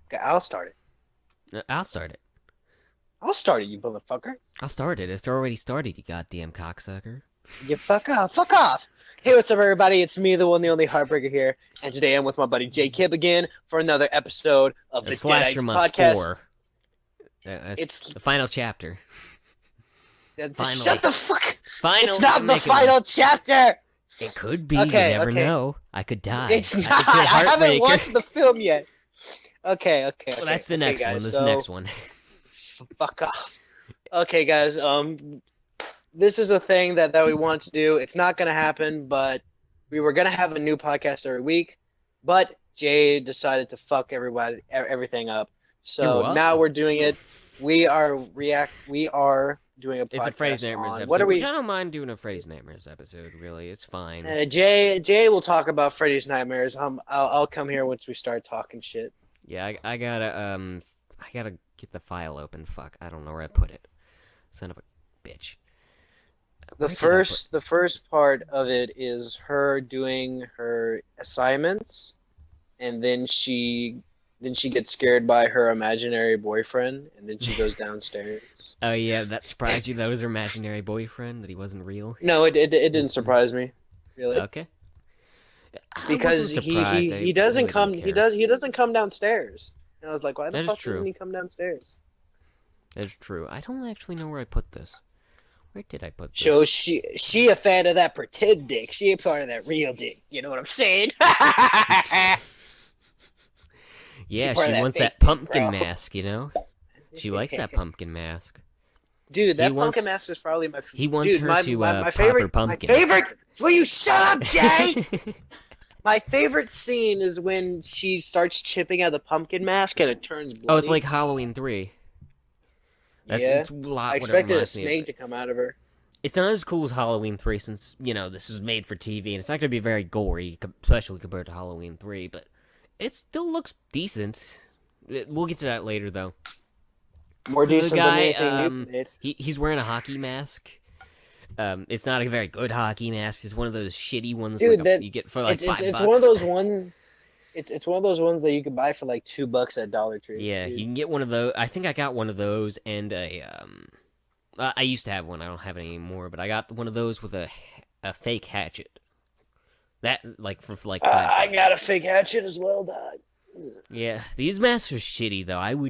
Okay, I'll start it. I'll start it. I'll start it, you motherfucker. I'll start it. It's already started, you goddamn cocksucker. You fuck off. Fuck off. Hey, what's up, everybody? It's me, the one, the only Heartbreaker here. And today I'm with my buddy J Kib again for another episode of the Slasher Deadites Month podcast. 4. It's the final chapter. Finally. Shut the fuck. Finally, It's not the final chapter. It could be. Okay, you never okay. know. I could die. It's I not. could get I haven't Heartbreaker. watched the film yet. Okay. Well, that's the next guys, one. This so- next one. Fuck off. Okay, guys. This is a thing that we want to do. It's not gonna happen, but we were gonna have a new podcast every week, but Jay decided to fuck everything up. So You're now welcome. we're doing it. We are doing a podcast It's a Freddy's Nightmares on episode. what are we? Which I don't mind doing a Freddy's Nightmares episode. Really, it's fine. Jay will talk about Freddy's Nightmares. I'll come here once we start talking shit. Yeah, I gotta get the file open. Fuck, I don't know where I put it. Son of a bitch. The Where did I first part of it is her doing her assignments, and then she gets scared by her imaginary boyfriend, and then she goes downstairs. Oh yeah, that surprised you? That was her imaginary boyfriend. That he wasn't real. No, it didn't surprise me, really, Okay. I because wasn't surprised. he doesn't really come didn't care. he doesn't come downstairs. And I was like, why the That is fuck true. doesn't he come downstairs? That's true. I don't actually know where I put this. Where did I put this? So she a fan of that pretend dick. She ain't part of that real dick. You know what I'm saying? Yeah, part of she that wants fake that dick, pumpkin bro. mask, you know? She likes that pumpkin mask. Dude, that He pumpkin wants- mask is probably my. He wants Dude, her my, to my, pop my her favorite. pumpkin. My favorite. Will you shut up, Jay? My favorite scene is when she starts chipping out the pumpkin mask and it turns bloody. Oh, it's like Halloween 3. Yeah. It's a lot I what it expected a reminds me of. snake to come out of her. It's not as cool as Halloween 3 since, you know, this is made for TV, and it's not going to be very gory, especially compared to Halloween 3, but it still looks decent. We'll get to that later, though. More So the decent guy, than anything you've made. He's wearing a hockey mask. It's not a very good hockey mask. It's one of those shitty ones Dude, like that- you get for like $5. It's one of those ones. It's one of those ones that you can buy for like $2 at Dollar Tree. Yeah, dude. you can get one of those. I think I got one of those and I used to have one. I don't have it anymore, but I got one of those with a fake hatchet. That like for like $5. I got a fake hatchet as well, dog. Yeah, these masks are shitty though.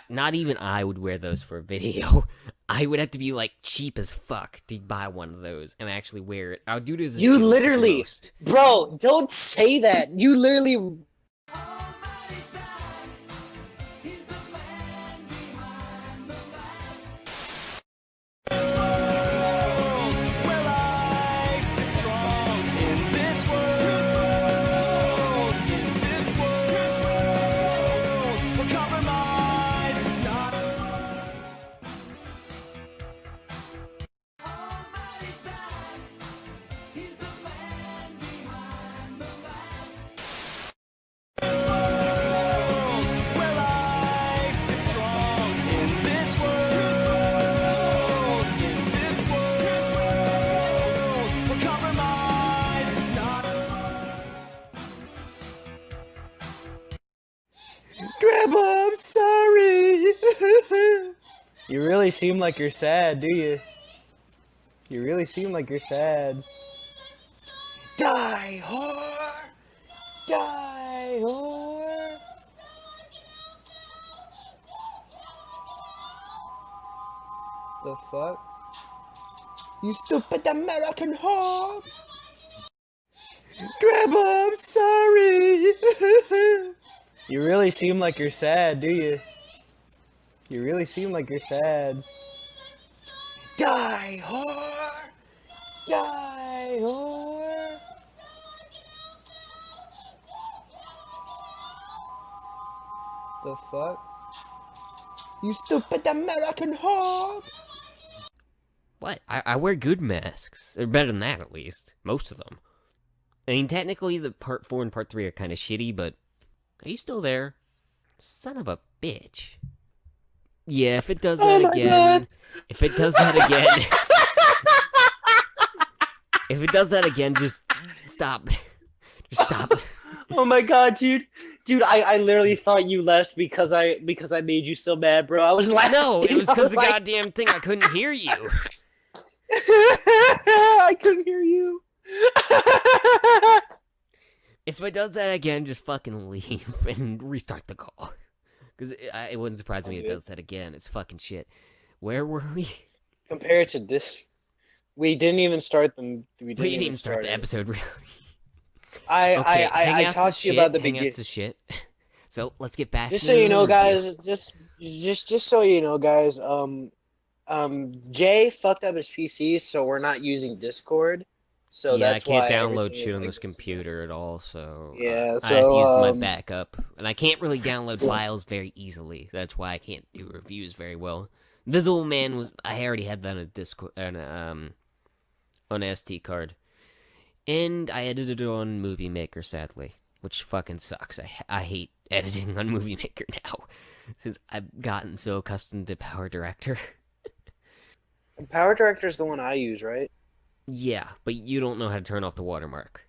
Not even I would wear those for a video. I would have to be like cheap as fuck to buy one of those and actually wear it. I would do it as a You joke at literally- most. Bro, don't say that. You literally. Grandma, I'm sorry. You really seem like you're sad, do you? You really seem like you're sad. Die, whore! Die, whore! The fuck? You stupid American whore! Grandma, I'm sorry! You really seem like you're sad, do you? You really seem like you're sad. Die, whore! Die, whore! The fuck? You stupid American whore! What? I wear good masks. They're better than that, at least. Most of them. I mean, technically, the part 4 and part 3 are kind of shitty, but... Are you still there? Son of a bitch. Yeah, if it does Oh that my again... God. If it does that again... if it does that again, just stop. Just stop. Oh my god, dude. Dude, I literally thought you left because I made you so mad, bro. I was laughing. No, it was I because the like, goddamn thing. I couldn't hear you. I couldn't hear you. If it does that again, just fucking leave and restart the call. Because it wouldn't surprise me if it does that again. It's fucking shit. Where were we? Compared to this, we didn't even start them. We didn't even start the it. episode, really. I talked to you about the beginning. Hangouts is shit. So let's get back. Just so you know, guys. Just so you know, guys. Jay fucked up his PC, so we're not using Discord. So yeah, that's I can't why download shit on this computer at all. So yeah, I have to use my backup, and I can't really download files very easily. That's why I can't do reviews very well. Visible Man was I already had that on a Discord on an SD card, and I edited it on Movie Maker, sadly, which fucking sucks. I hate editing on Movie Maker now, since I've gotten so accustomed to Power Director. Power Director is the one I use, right? Yeah, but you don't know how to turn off the watermark.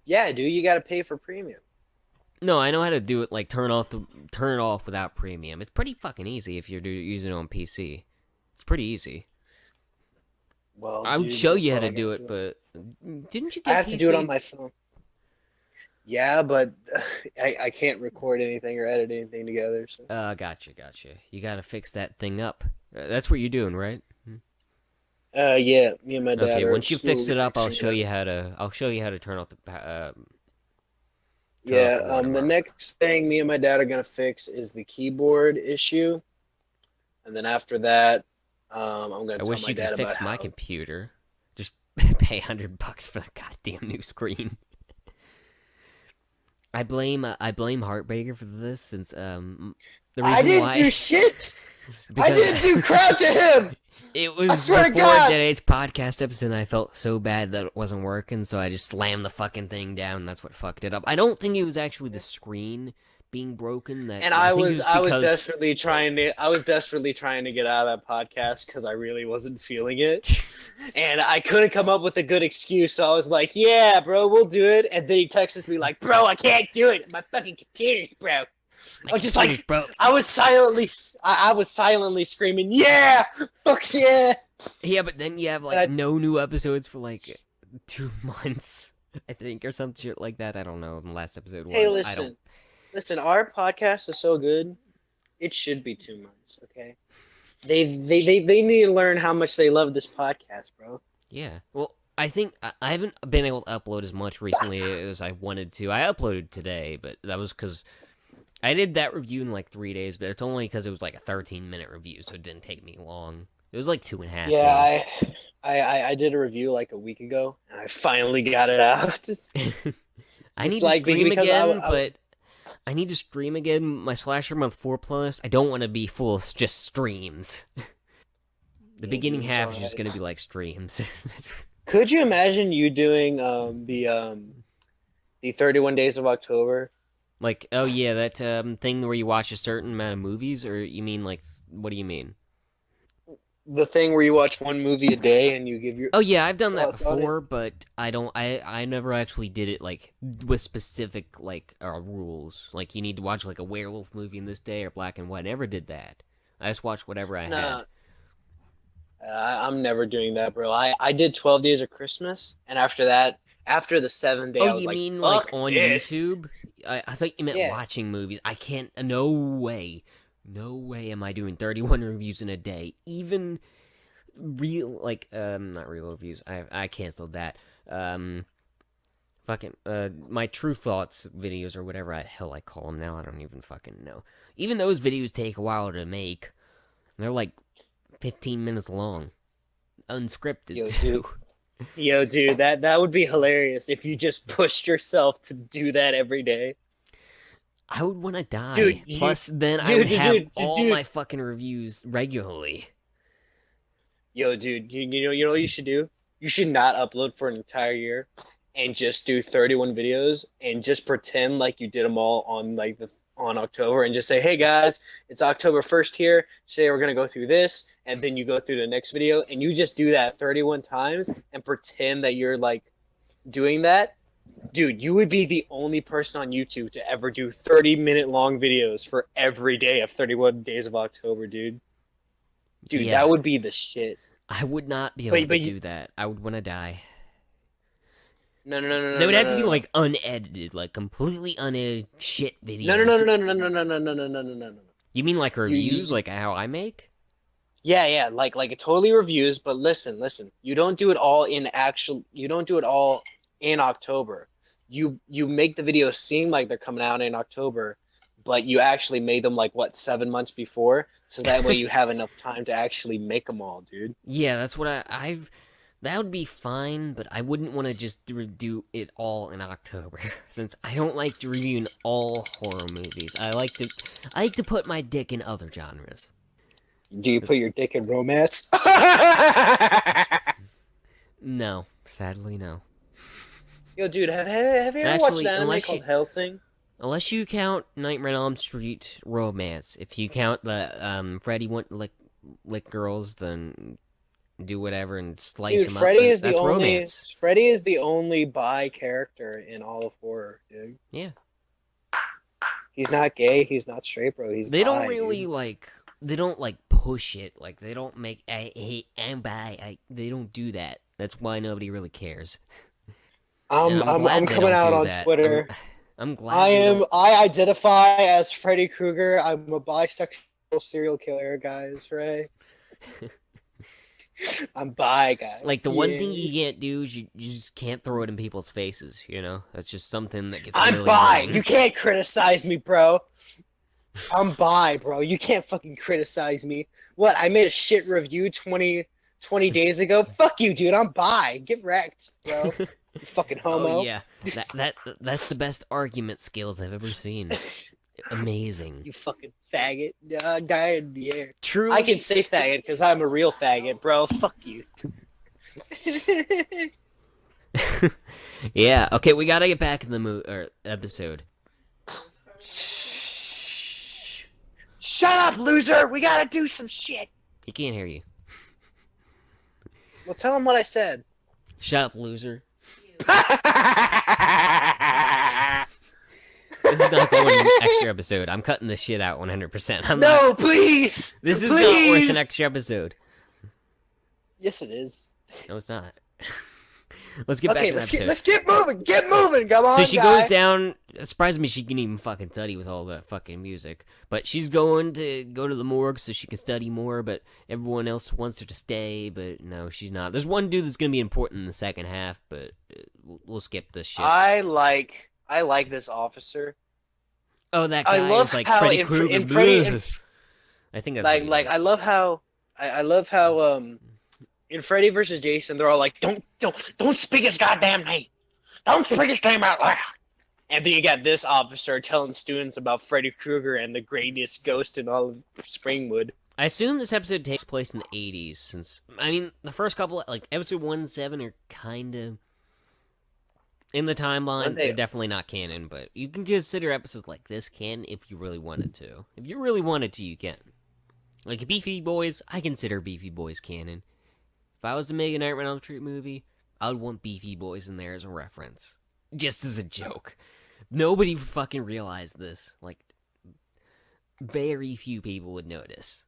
Yeah, dude, you gotta pay for premium. No, I know how to do it. Like turn it off without premium. It's pretty fucking easy if you're using it on PC. It's pretty easy. Well, I would show you how to do it, but didn't you get I have PC? to do it on my phone. Yeah, but I can't record anything or edit anything together. So. Gotcha. You gotta fix that thing up. That's what you're doing, right? Yeah, me and my dad. Okay, once you fix it up, I'll show you how to turn off the. Yeah, the next thing me and my dad are gonna fix is the keyboard issue, and then after that, I'm gonna. I wish you could fix my computer. Just pay $100 for the goddamn new screen. I blame Heartbreaker for this since the reason I didn't do shit. I didn't do crap to him. It was before Deadites podcast episode, and I felt so bad that it wasn't working, so I just slammed the fucking thing down, and that's what fucked it up. I don't think it was actually the screen being broken. I was desperately trying to get out of that podcast because I really wasn't feeling it, and I couldn't come up with a good excuse. So I was like, "Yeah, bro, we'll do it." And then he texts me like, "Bro, I can't do it. My fucking computer's broke." I was just like, bro. I was silently screaming, "Yeah, fuck yeah!" Yeah, but then you have like no new episodes for like 2 months, I think, or some shit like that. I don't know. The last episode was. Hey, listen. Our podcast is so good, it should be 2 months. Okay, they need to learn how much they love this podcast, bro. Yeah. Well, I think I haven't been able to upload as much recently as I wanted to. I uploaded today, but that was because. I did that review in like 3 days, but it's only because it was like a 13-minute review, so it didn't take me long. It was like 2.5 days. Yeah, I did a review like a week ago, and I finally got it out. I need to stream again, but I need to stream again. My Slasher Month 4 playlist, I don't want to be full of just streams. The beginning half is just going to be like streams. Could you imagine you doing the 31 Days of October? Like, oh yeah, that thing where you watch a certain amount of movies, or you mean like, what do you mean? The thing where you watch one movie a day and you give your. Oh yeah, I've done that before, but I never actually did it like with specific like rules. Like you need to watch like a werewolf movie in this day or black and white. I never did that. I just watched whatever I had. I'm never doing that, bro. I did 12 Days of Christmas, and after that. After the 7th day, I was like, mean like on this. YouTube? I thought you meant watching movies. I can't. No way am I doing 31 reviews in a day. Even real, like, not real reviews. I canceled that. Fucking, my True Thoughts videos or whatever the hell I call them now. I don't even fucking know. Even those videos take a while to make. They're like 15 minutes long, unscripted too. Yo, dude, that would be hilarious if you just pushed yourself to do that every day. I would want to die. Dude, Plus, I would have all my fucking reviews regularly. Yo, dude, you know what you should do? You should not upload for an entire year and just do 31 videos and just pretend like you did them all on on October and just say, hey guys, it's October 1st here. Today we're going to go through this. And then you go through the next video and you just do that 31 times and pretend that you're like doing that. Dude, you would be the only person on YouTube to ever do 30-minute long videos for every day of 31 days of October, dude. Dude, Yeah, that would be the shit. I would not be able to But do that. I would want to die. no, no, no, no, They no, would no, have to be no, no. like unedited, like completely unedited shit No, no, no, videos. no, no, no, no, no, no, no, no, no, no, no. You mean like reviews, You like how I make? Yeah, yeah, like it totally reviews, but listen. You don't do it all in actual you don't do it all in October. You make the videos seem like they're coming out in October, but you actually made them like what, 7 months before, so that way you have enough time to actually make them all, dude. Yeah, that's what I've. That would be fine, but I wouldn't want to just do it all in October, since I don't like to reviewing all horror movies. I like to put my dick in other genres. Do you put your dick in romance? No, sadly no. Yo, dude, have you ever watched Actually, an anime called Hellsing? unless you count Nightmare on Elm Street romance, if you count the Freddy went lick girls, then do whatever and slice Dude, them up. Freddy is the That's only romance. Freddy is the only bi character in all of horror, dude. Yeah, He's not gay, he's not straight, bro. He's they bi, don't really dude. like. They don't like push it. Like they don't make. I hate and bi. They don't do that. That's why nobody really cares. And I'm glad I'm they coming don't out do on that. Twitter. I'm glad they don't. I identify as Freddy Krueger. I'm a bisexual serial killer, guys, right? I'm bi, guys. Like the one thing Yeah. you can't do is you just can't throw it in people's faces. You know, that's just something that gets I'm really bi. annoying. You can't criticize me, bro. I'm bi, bro. You can't fucking criticize me. What? I made a shit review 20 days ago. Fuck you, dude. I'm bi. Get wrecked, bro. You fucking homo. Oh yeah, that's the best argument skills I've ever seen. Amazing. You fucking faggot. Die in the air. Truly, I can say faggot because I'm a real faggot, bro. Fuck you. yeah. Okay, we gotta get back in the episode. Shut up, loser. We gotta do some shit. He can't hear you. Well, tell him what I said. Shut up, loser. This is not going in an extra episode. I'm cutting this shit out 100%. No, please. This is please. not worth an extra episode. Yes, it is. No, it's not. Let's get back Okay, to the episode. let's get moving. Get moving. Come on, So she guy. goes down. It surprises me she can even fucking study with all that fucking music. But she's going to go to the morgue so she can study more. But everyone else wants her to stay. But no, she's not. There's one dude that's gonna be important in the second half. But we'll skip this shit. I like this officer. Oh, that guy I love is like how Freddy in Krueger. Freddy, I think that's like I love how in Freddy versus Jason, they're all like, don't speak his goddamn name. Don't speak his name out loud. And then you got this officer telling students about Freddy Krueger and the greatest ghost in all of Springwood. I assume this episode takes place in the 80s, since I mean the first couple, like episode 1 and 7, are kind of in the timeline. They're definitely not canon, but you can consider episodes like this canon if you really wanted to. If you really wanted to, you can. Like Beefy Boys, I consider Beefy Boys canon. If I was to make a Nightmare on Elm Street movie, I would want Beefy Boys in there as a reference. Just as a joke. Nobody fucking realized this. Like, very few people would notice.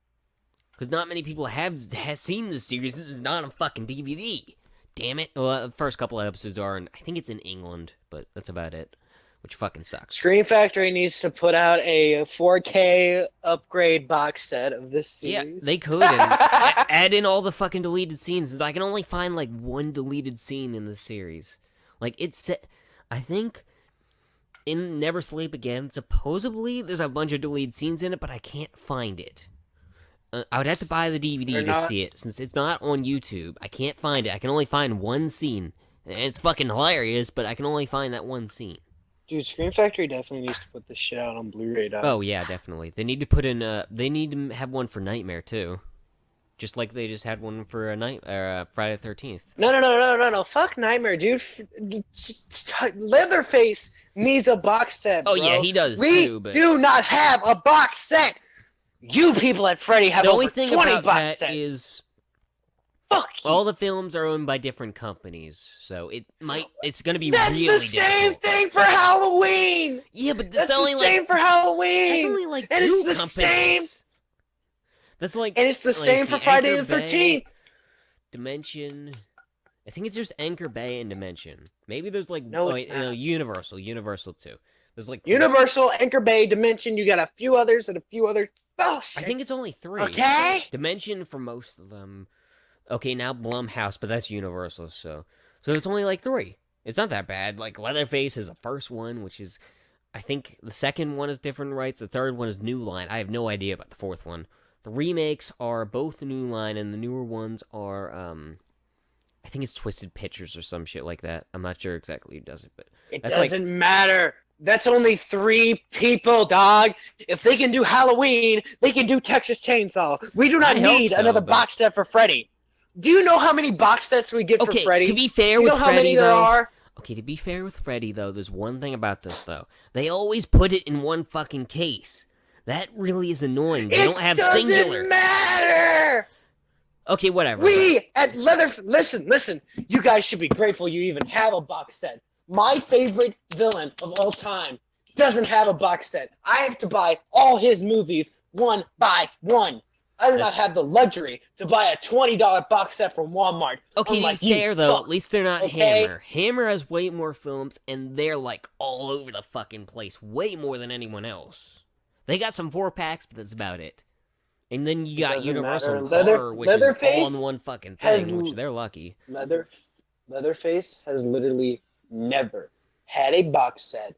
Because not many people have seen this series. This is not a fucking DVD. Damn it. Well, the first couple of episodes are, and I think it's in England, but that's about it. Which fucking sucks. Scream Factory needs to put out a 4K upgrade box set of this series. Yeah, they could. And add in all the fucking deleted scenes. I can only find, like, one deleted scene in the series. Like, it's... I think... in Never Sleep Again, supposedly there's a bunch of deleted scenes in it, but I can't find it. I would have to buy the DVD to see it, since it's not on YouTube. I can't find it. I can only find one scene. And it's fucking hilarious, but I can only find that one scene. Dude, Scream Factory definitely needs to put this shit out on Blu-ray, dog. Oh, yeah, definitely. They need to put in, they need to have one for Nightmare, too. Just like they just had one for Friday the 13th. No. Fuck Nightmare, dude. Leatherface needs a box set, bro. Oh, yeah, he does, we too, but... do not have a box set! You people at Freddy have the over only thing 20 about box that sets! is Fuck you. All the films are owned by different companies, so it's gonna be That's really the same difficult. thing for Halloween. Yeah, but That's the same for Halloween. That's only like and two it's the companies. same. That's like, And it's the like, same for Friday the 13th. Dimension. I think it's just Anchor Bay and Dimension. Maybe there's like Universal too. There's like Universal, Anchor Bay, Dimension. You got a few others and a few others. Oh shit. I think it's only 3. Okay. Dimension for most of them. Okay, now Blumhouse, but that's Universal, so it's only like 3. It's not that bad. Like Leatherface is the first one, which is, I think the second one is different rights. The third one is New Line. I have no idea about the fourth one. The remakes are both New Line, and the newer ones are I think it's Twisted Pictures or some shit like that. I'm not sure exactly who does it, but it doesn't matter. That's only 3 people, dog. If they can do Halloween, they can do Texas Chainsaw. We do not need another box set for Freddy. Do you know how many box sets we get for Freddy? To be fair with Freddy, how many there are? Okay, to be fair with Freddy, though, there's one thing about this, though. They always put it in one fucking case. That really is annoying. They don't have singular. It doesn't matter! Okay, whatever. We at listen. You guys should be grateful you even have a box set. My favorite villain of all time doesn't have a box set. I have to buy all his movies one by one. I do not have the luxury to buy a $20 box set from Walmart. Okay, to be fair, though, at least they're not Hammer. Hammer has way more films, and they're, like, all over the fucking place. Way more than anyone else. They got some 4-packs, but that's about it. And then you got Universal Horror, which is all in one fucking thing, which they're lucky. Leatherface has literally never had a box set.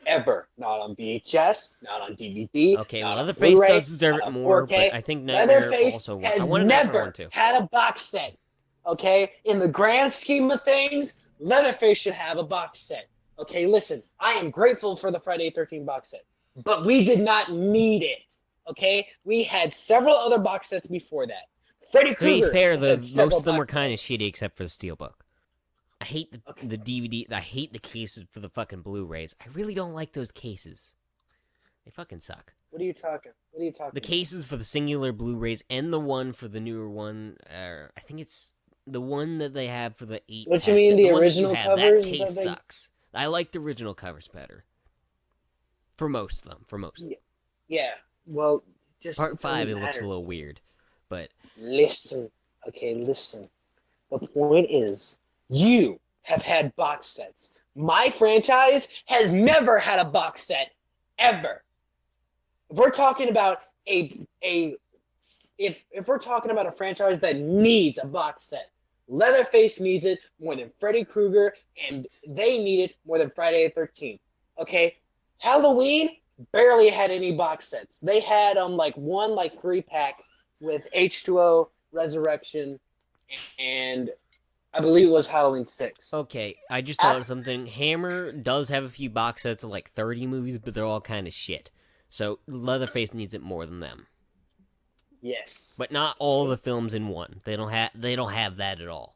Ever. Not on VHS, not on DVD. Okay, Leatherface does deserve it more, but I think Leatherface also has never had a box set. Okay? In the grand scheme of things, Leatherface should have a box set. Okay, listen, I am grateful for the Friday the 13th box set, but we did not need it. Okay? We had several other box sets before that. Freddy Krueger. To be fair, most of them were kind of shitty except for the Steelbook. I hate the DVD. I hate the cases for the fucking Blu-rays. I really don't like those cases. They fucking suck. What are you talking? The cases for the singular Blu-rays and the one for the newer one. I think it's the one that they have for the 8. What you mean, the original covers? That case sucks. I like the original covers better. For most of them. Yeah. Well, just Part 5, it looks a little weird, but listen. The point is, you have had box sets. My franchise has never had a box set, ever. If we're talking about if we're talking about a franchise that needs a box set, Leatherface needs it more than Freddy Krueger, and they need it more than Friday the 13th. Okay, Halloween barely had any box sets. They had one 3-pack with H2O, Resurrection, and I believe it was Halloween 6. Okay, I just thought of something. Hammer does have a few box sets of 30 movies, but they're all kind of shit. So Leatherface needs it more than them. Yes. But not all the films in one. They don't have that at all.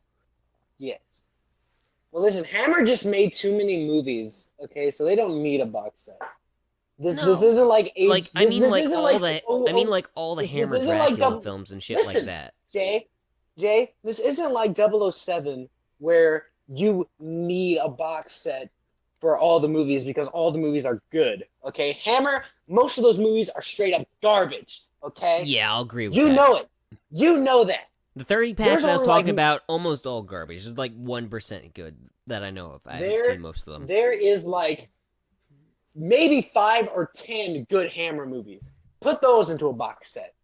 Yes. Well, listen, Hammer just made too many movies. Okay, so they don't need a box set. This isn't like all the Hammer Dracula films and shit like that. Jay, this isn't like 007 where you need a box set for all the movies because all the movies are good. Okay, Hammer, most of those movies are straight up garbage. Okay. Yeah, I'll agree with that. You know it. You know that. The 30 packs I was talking about, almost all garbage. There's 1% good that I know of. I haven't seen most of them. There is maybe 5 or 10 good Hammer movies. Put those into a box set.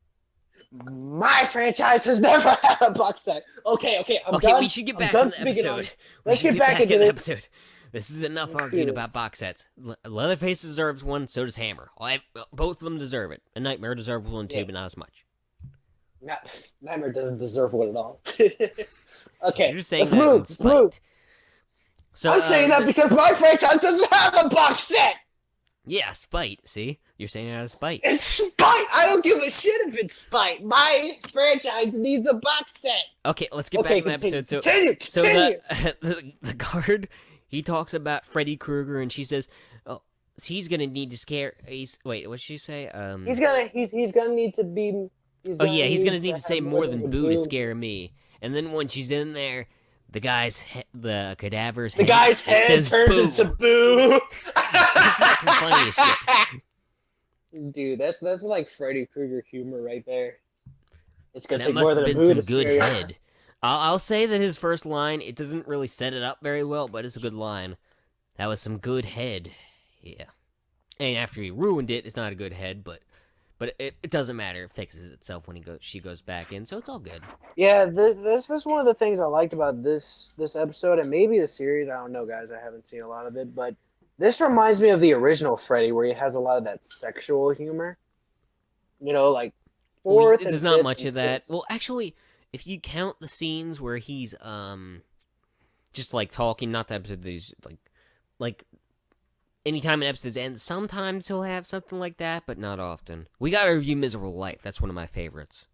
My franchise has never had a box set. Okay, I'm done. We should get back to the episode. Let's get back into this. Episode. This is enough arguing about box sets. Leatherface deserves one, so does Hammer. Both of them deserve it. And Nightmare deserves one too, but not as much. Nightmare doesn't deserve one at all. Okay, you're just saying let's move. So, I'm saying that because my franchise doesn't have a box set. Yeah, spite. See? You're saying it out of spite. It's spite! I don't give a shit if it's spite. My franchise needs a box set. Okay, let's get back to the episode. Continue. So the guard, he talks about Freddy Krueger, and she says, "Oh, he's gonna need to scare." Wait, what'd she say? He's gonna need to be. He's gonna need to say more than boo to scare me. And then when she's in there, the cadaver's The guy's head says turns boo. into boo. It's fucking funny as shit. Dude, that's like Freddy Krueger humor right there. It's gonna That take must more have than a been boo some to good scare you. head. I'll say that his first line, it doesn't really set it up very well, but it's a good line. That was some good head. Yeah. And after he ruined it, it's not a good head, but it doesn't matter. It fixes itself when she goes back in, so it's all good. Yeah, this is one of the things I liked about this episode, and maybe the series. I don't know, guys. I haven't seen a lot of it, but this reminds me of the original Freddy, where he has a lot of that sexual humor. You know, like fourth and There's not fifth much and of that. sixth. Well, actually, if you count the scenes where he's just like talking, not the episode that he's like anytime an episode ends, sometimes he'll have something like that, but not often. We gotta review Miserable Life. That's one of my favorites.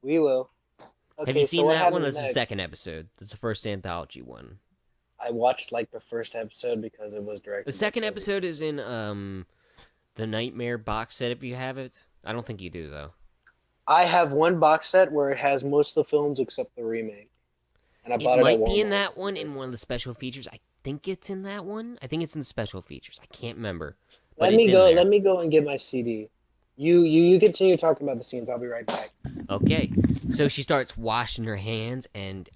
We will. Okay, Have you so seen what that one? happens That's the next? second episode. That's the first anthology one. I watched like the first episode because it was directed. The second episode is in the Nightmare box set. If you have it, I don't think you do though. I have one box set where it has most of the films except the remake, and I It bought it at might Walmart. be in that one, in one of the special features. I think it's in that one. I think it's in the special features. I can't remember. But Let me it's go. in there. Let me go and get my CD. You continue talking about the scenes. I'll be right back. Okay. So she starts washing her hands, and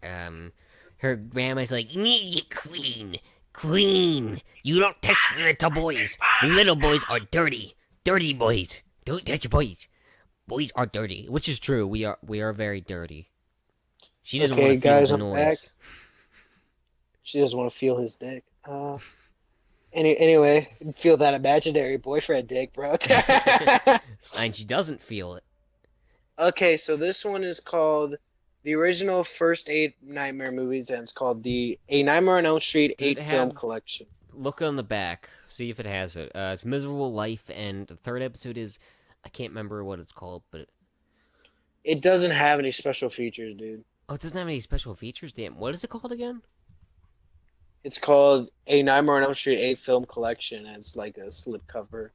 her grandma's like, "You need to get clean. Clean. You don't touch little boys. Little boys are dirty. Dirty boys. Don't touch boys. Boys are dirty." Which is true. We are very dirty. She doesn't Okay, want to feel guys, the I'm noise. back. She doesn't want to feel his dick. Anyway, feel that imaginary boyfriend dick, bro. And she doesn't feel it. Okay, so this one is called the original first 8 Nightmare movies, and it's called the A Nightmare on Elm Street Does it 8 film have- collection. Look on the back. See if it has it. It's Miserable Life, and the third episode is, I can't remember what it's called, but It doesn't have any special features, dude. oh, it doesn't have any special features. Damn, what is it called again? It's called A Nightmare on Elm Street 8 film collection, and it's like a slipcover.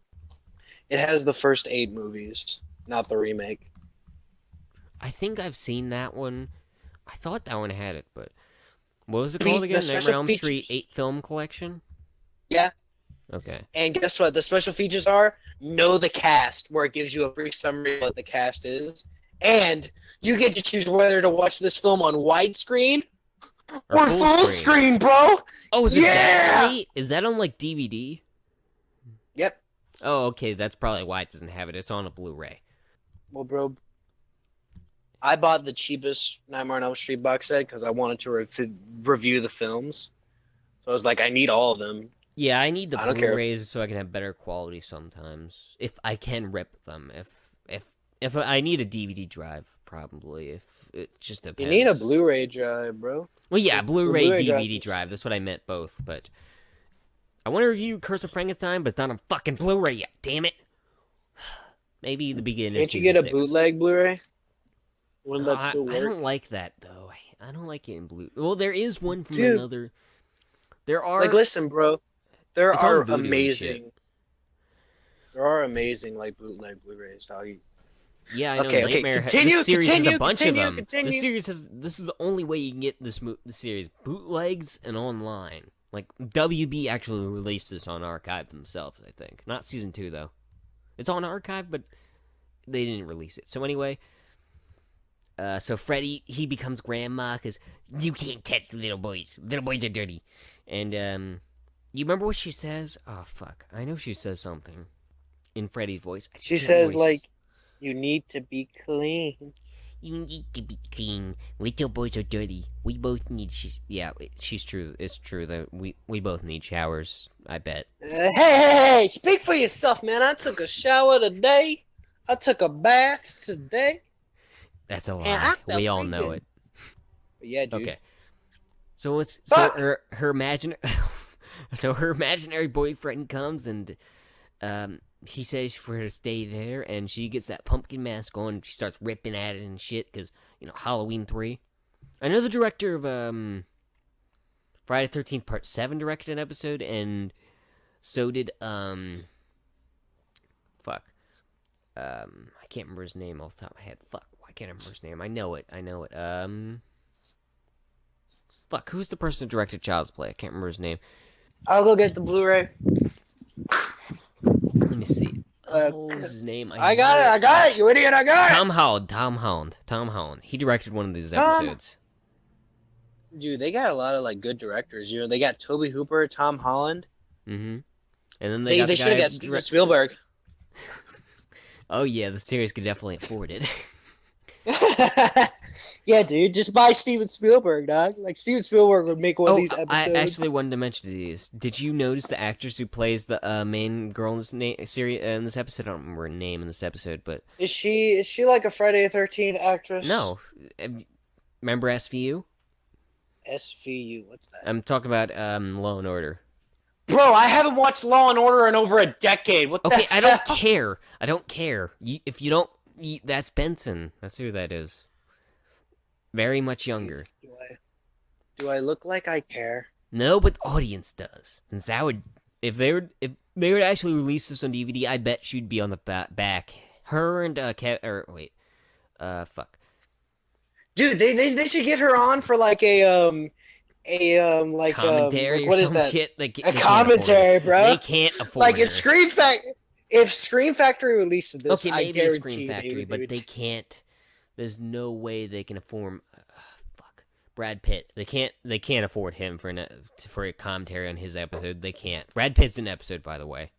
It has the first 8 movies, not the remake. I think I've seen that one. I thought that one had it, but what was it Fe- called the again? special Nightmare on Elm features. Street 8 film collection. Yeah, Okay. and guess what? The special features are know the cast, where it gives you a brief summary of what the cast is, and you get to choose whether to watch this film on widescreen or full screen, bro. Oh, is it that Yeah! late? Is that on like DVD? Yep. Oh, okay. That's probably why it doesn't have it. It's on a Blu-ray. Well, bro, I bought the cheapest Nightmare on Elm Street box set because I wanted to review the films. So I was like, I need all of them. Yeah, I need the I don't care if- Blu-rays so I can have better quality sometimes. If I can rip them. If I need a DVD drive, probably. If it just You depends. need a Blu-ray drive, bro. Well, yeah, the Blu-ray, Blu-ray DVD drive. drive. That's what I meant, both. But I want to review Curse of Frankenstein, but it's not on fucking Blu-ray yet. Damn it. Maybe the beginning. Can't of you get a season 6. bootleg Blu-ray? Wouldn't that I still work? don't like that though. I don't like it in blue. Well, there is one from Dude. another. There are Like, listen, bro. There It's on are Vudu and amazing. There are amazing like bootleg Blu-rays, dog. Yeah, I know. Okay, Nightmare. continue, This series has continue, a bunch continue, of them. continue. This series has. This is the only way you can get this series: bootlegs and online. Like WB actually released this on Archive themselves. I think not season 2 though. It's on Archive, but they didn't release it. So anyway, so Freddy he becomes grandma because you can't touch little boys. Little boys are dirty. And you remember what she says? Oh fuck, I know she says something in Freddy's voice. She says like, "You need to be clean." You need to be clean. Little boys are dirty. We both need. Yeah, she's true. It's true that we both need showers. I bet. Hey! Speak for yourself, man. I took a shower today. I took a bath today. That's a And lie. I felt We all pretty know good. it. But yeah, dude. Okay. So it's Fuck! her imaginary boyfriend comes and he says for her to stay there, and she gets that pumpkin mask on, and she starts ripping at it and shit, because, Halloween 3. I know the director of Friday the 13th Part 7 directed an episode, and so did, I can't remember his name off the top of my head. Fuck, why can't I remember his name? I know it. Fuck, who's the person who directed Child's Play? I can't remember his name. I'll go get the Blu-ray. Let me see. What was his name? I got it, you idiot, I got it! Tom Holland. He directed one of these episodes. Dude, they got a lot of, like, good directors. You know, they got Tobe Hooper, Tom Holland. Mm-hmm. And then They should have got Steven Spielberg. Oh, yeah, the series could definitely afford it. Yeah, dude, just buy Steven Spielberg, dog. Like, Steven Spielberg would make one of these episodes. I actually wanted to mention these. Did you notice the actress who plays the main girl in this series in this episode? I don't remember her name in this episode, but is she like a Friday the 13th actress? No. Remember SVU? SVU, what's that? I'm talking about Law and Order. Bro, I haven't watched Law and Order in over a decade. What the hell? I don't care. I don't care. If you don't, that's Benson. That's who that is. Very much younger. Do I look like I care? No, but the audience does. Since that would, if they would actually release this on DVD, I bet she'd be on the back. Her and fuck. Dude, they should get her on for like a commentary what or is some that? shit. A commentary, bro. They can't afford like it. If Scream Factory releases this, okay, maybe I guarantee Scream Factory, but they can't. There's no way they can afford. Brad Pitt. They can't afford him for a commentary on his episode. They can't. Brad Pitt's in an episode, by the way.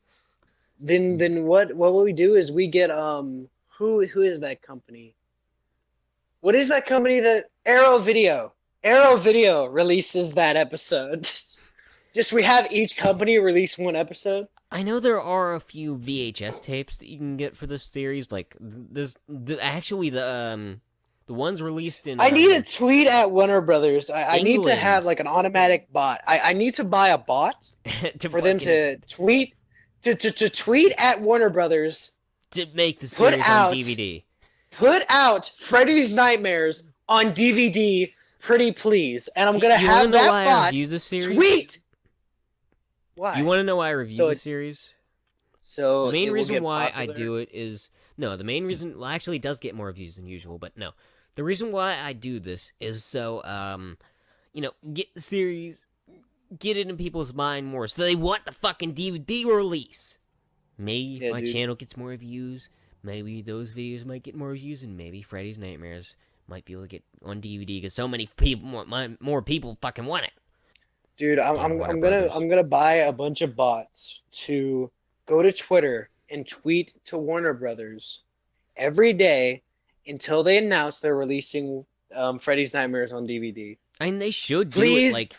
Then what we do is we get who is that company? What is that company that Arrow Video releases that episode? Just we have each company release one episode. I know there are a few VHS tapes that you can get for this series. Like the ones released in. I need a tweet at Warner Brothers. I need to have like an automatic bot. I need to buy a bot for them to tweet to tweet at Warner Brothers to make the series on DVD. Put out Freddy's Nightmares on DVD, pretty please, and I'm gonna have that bot tweet. Why? You want to know why I review the series? So the main reason why I do it is the main reason. Well, actually, it does get more views than usual, but no. The reason why I do this is so get the series, get it in people's mind more, so they want the fucking DVD release. Maybe my channel gets more views. Maybe those videos might get more views, and maybe Freddy's Nightmares might be able to get on DVD because so many people, more people fucking want it. Dude, I'm gonna buy a bunch of bots to go to Twitter and tweet to Warner Brothers every day until they announce they're releasing Freddy's Nightmares on DVD. And they should do it. Like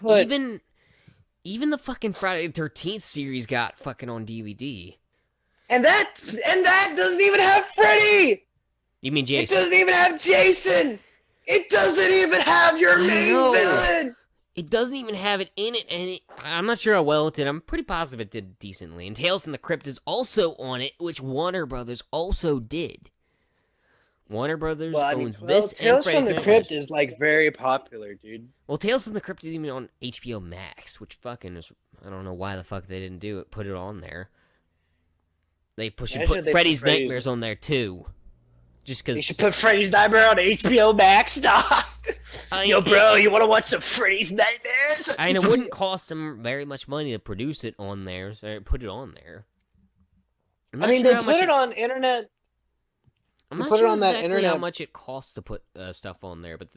even the fucking Friday the 13th series got fucking on DVD. And that doesn't even have Freddy! You mean Jason? It doesn't even have Jason! It doesn't even have your main villain! It doesn't even have it in it, and I'm not sure how well it did. I'm pretty positive it did decently. And Tales from the Crypt is also on it, which Warner Brothers also did. Warner Brothers owns this. Tales from the Crypt is like very popular, dude. Well, Tales from the Crypt is even on HBO Max, which fucking is. I don't know why the fuck they didn't do it. Put it on there. They put Freddy's Nightmares on there too. Just because they should put Freddy's Nightmare on HBO Max, dog. Yo, bro, you want to watch some Freddy's Nightmares? I mean, it wouldn't cost them very much money to produce it on there, so put it on there. I mean, they put it on internet. I'm not sure exactly how much it costs to put stuff on there, but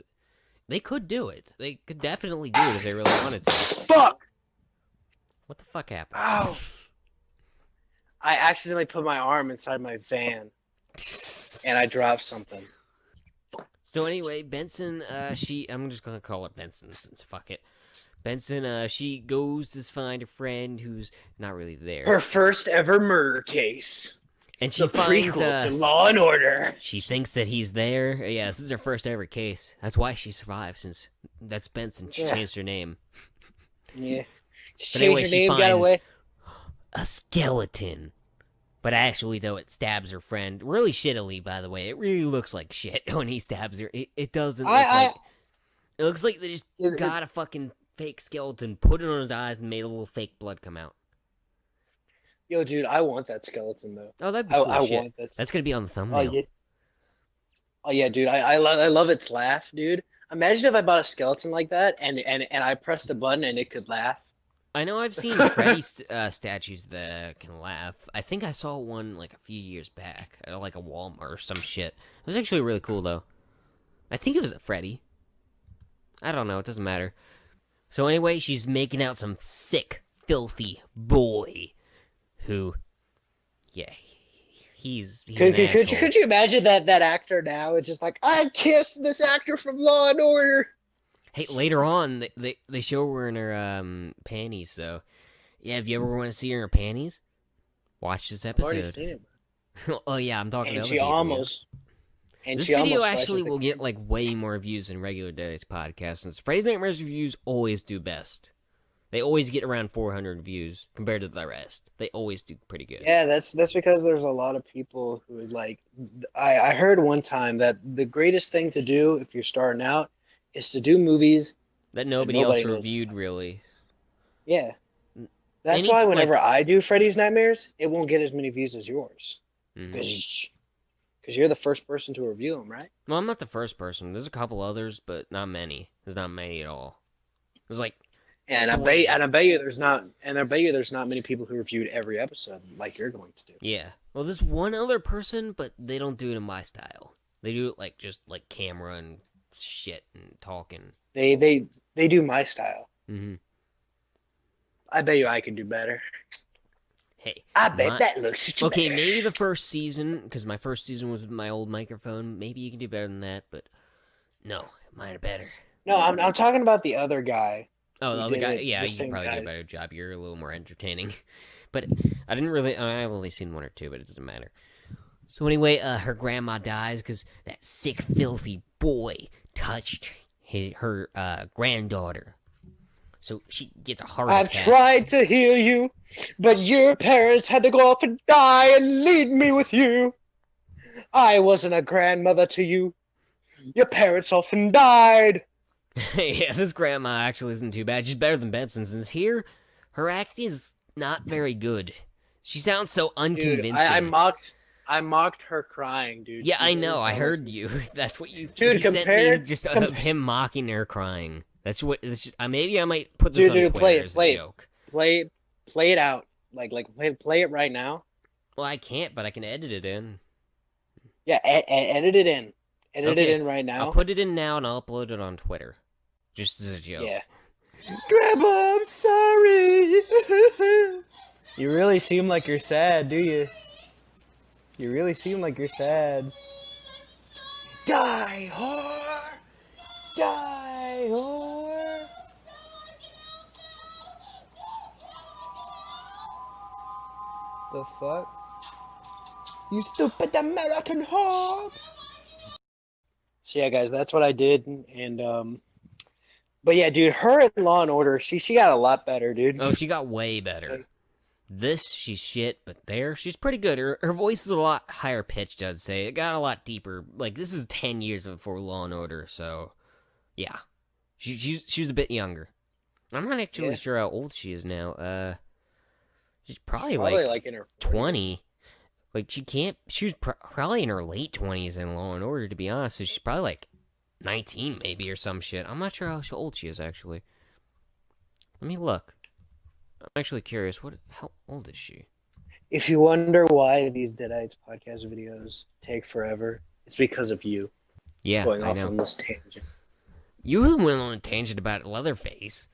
they could do it. They could definitely do it if they really wanted to. Fuck! What the fuck happened? Ow! I accidentally put my arm inside my van. And I dropped something. So anyway, Benson, I'm just gonna call it Benson since fuck it. Benson, she goes to find a friend who's not really there. Her first ever murder case. And she finds to Law and Order. She thinks that he's there. Yeah, this is her first ever case. That's why she survived, since that's Benson. She changed her name. Yeah. She changed her name, got away. A skeleton. But actually, though, it stabs her friend really shittily, by the way. It really looks like shit when he stabs her. It doesn't look like... It looks like they just got a fucking fake skeleton, put it on his eyes, and made a little fake blood come out. Yo, dude, I want that skeleton though. Oh, that'd be I, cool I shit. want that. That's gonna be on the Oh thumbnail. yeah. Oh yeah, dude. I love its laugh, dude. Imagine if I bought a skeleton like that and I pressed a button and it could laugh. I know I've seen Freddy statues that can laugh. I think I saw one like a few years back at like a Walmart or some shit. It was actually really cool though. I think it was a Freddy. I don't know. It doesn't matter. So anyway, she's making out some sick, filthy boy who, yeah, he's an asshole. Could you imagine that actor now? It's just like I kissed this actor from Law and Order. Hey, later on, they show her in her panties. So, yeah, if you ever want to see her in her panties, watch this I've already episode. seen it. Oh yeah, I'm talking And to she other people. almost. And This she video almost actually flashes will the get like way more views than regular Deadites podcast, since Freddy's Nightmares reviews always do best. They always get around 400 views compared to the rest. They always do pretty good. Yeah, that's because there's a lot of people who would like. I heard one time that the greatest thing to do if you're starting out is to do movies That that nobody nobody else knows reviewed, about. Really. Yeah, that's Any, why like, whenever I do Freddy's Nightmares, it won't get as many views as yours mhm. because you're the first person to review them, right? Well, I'm not the first person. There's a couple others, but not many. There's not many at all. There's like, And I bet you there's not many people who reviewed every episode like you're going to do. yeah. Well, there's one other person, but they don't do it in my style. They do it like just like camera and shit and talking. They do my style. Mm-hmm. I bet you I can do better. Hey, I bet that looks okay. better. Maybe the first season, because my first season was with my old microphone. Maybe you can do better than that, but no, mine are better. No, I'm talking about the other guy. Oh, the who other did guy. it, Yeah, the you same could probably guy. do a better job. You're a little more entertaining. But I didn't really. I've only seen one or two, but it doesn't matter. So anyway, her grandma dies because that sick, filthy boy touched her granddaughter. So she gets a heart I've attack. tried to heal you, but your parents had to go off and die and leave me with you. I wasn't a grandmother to you. Your parents often died. Yeah, this grandma actually isn't too bad. She's better than Benson, since here, her acting is not very good. She sounds so unconvincing. Dude, I mocked her crying, dude. Yeah, She I doesn't know. I sound heard like- you. That's what you. Dude, you sent me compared- just com- of him mocking her crying. That's what. Maybe I might put this on Dude, Twitter play it, as play a it. joke. Play it out. Play it right now. Well, I can't, but I can edit it in. Yeah, edit it in. Edit Okay, it in right now. I'll put it in now and I'll upload it on Twitter, just as a joke. Yeah. Grandma, I'm sorry. You really seem like you're sad, do you? You really seem like you're sad. Die, whore! Die, whore! The fuck? You stupid American whore! So yeah, guys, that's what I did, and but yeah, dude, her in Law and Order, she got a lot better, dude. Oh, she got way better. This, she's shit, but there, she's pretty good. Her voice is a lot higher pitched, I'd say. It got a lot deeper. Like, this is 10 years before Law and Order, so yeah. She was a bit younger. I'm not actually sure how old she is now. She's probably like in her 20. Like, she was probably in her late 20s in Law and Order, to be honest. So she's probably like 19 maybe or some shit. I'm not sure how old she is, actually. Let me look. I'm actually curious. How old is she? If you wonder why these Deadites podcast videos take forever, it's because of you Yeah, going I off know. on this tangent. You really went on a tangent about Leatherface.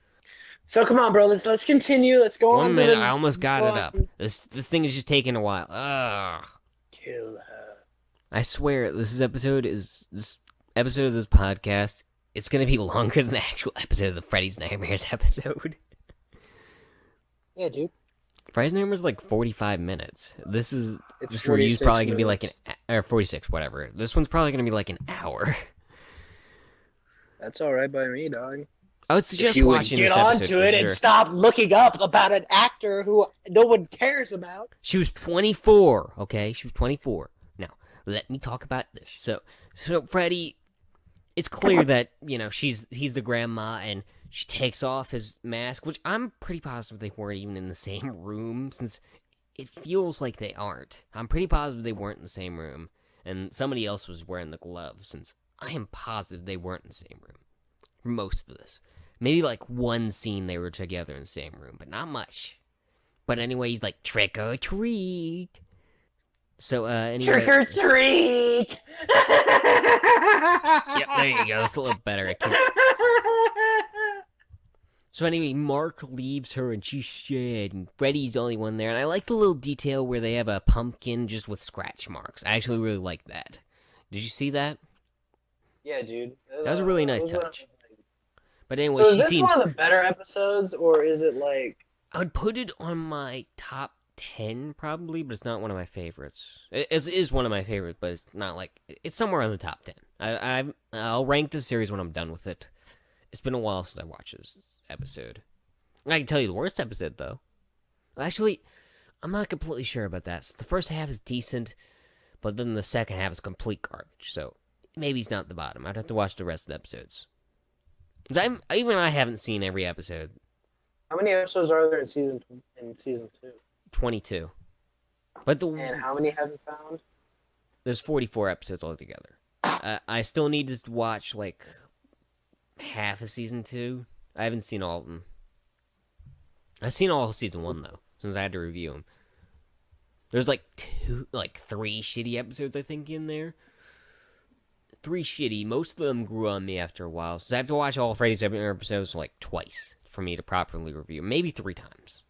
So come on, bro. Let's continue. Let's go on. One to minute, the, I almost let's got go it on. up. This thing is just taking a while. Ugh. Kill her. I swear, this episode of this podcast, it's gonna be longer than the actual episode of the Freddy's Nightmares episode. Yeah, dude. Freddy's Nightmares is like 45 minutes. This is It's this review's 46 probably gonna be like minutes. or 46, whatever. This one's probably gonna be like an hour. That's all right by me, dog. I would If suggest you would watching get this episode onto for it sure. and stop looking up about an actor who no one cares about. She was 24, okay? She was 24. Now, let me talk about this. So Freddy, it's clear that, he's the grandma, and she takes off his mask, which I'm pretty positive they weren't even in the same room, since it feels like they aren't. I'm pretty positive they weren't in the same room, and somebody else was wearing the gloves, since I am positive they weren't in the same room for most of this. Maybe like one scene they were together in the same room, but not much. But anyway, he's like, trick or treat. So, anyway. Trick or treat! Yep, there you go. It's a little better. I can't. So anyway, Mark leaves her and she's sad, and Freddy's the only one there. And I like the little detail where they have a pumpkin just with scratch marks. I actually really like that. Did you see that? Yeah, dude. That was a really nice touch. But anyway, so is this one of the better episodes, or is it like... I would put it on my top 10, probably, but it's not one of my favorites. It is one of my favorites, but it's not like... It's somewhere on the top 10. I'll rank the series when I'm done with it. It's been a while since I watched this episode. I can tell you the worst episode, though. Actually, I'm not completely sure about that. So the first half is decent, but then the second half is complete garbage. So maybe it's not the bottom. I'd have to watch the rest of the episodes. Even I haven't seen every episode. How many episodes are there in season 2? 22. And how many have you found? There's 44 episodes altogether. I still need to watch like half of season 2. I haven't seen all of them. I've seen all of season 1 though, since I had to review them. There's like 3 shitty episodes I think in there. 3 shitty. Most of them grew on me after a while, so I have to watch all Freddy's episodes like twice for me to properly review. Maybe 3 times.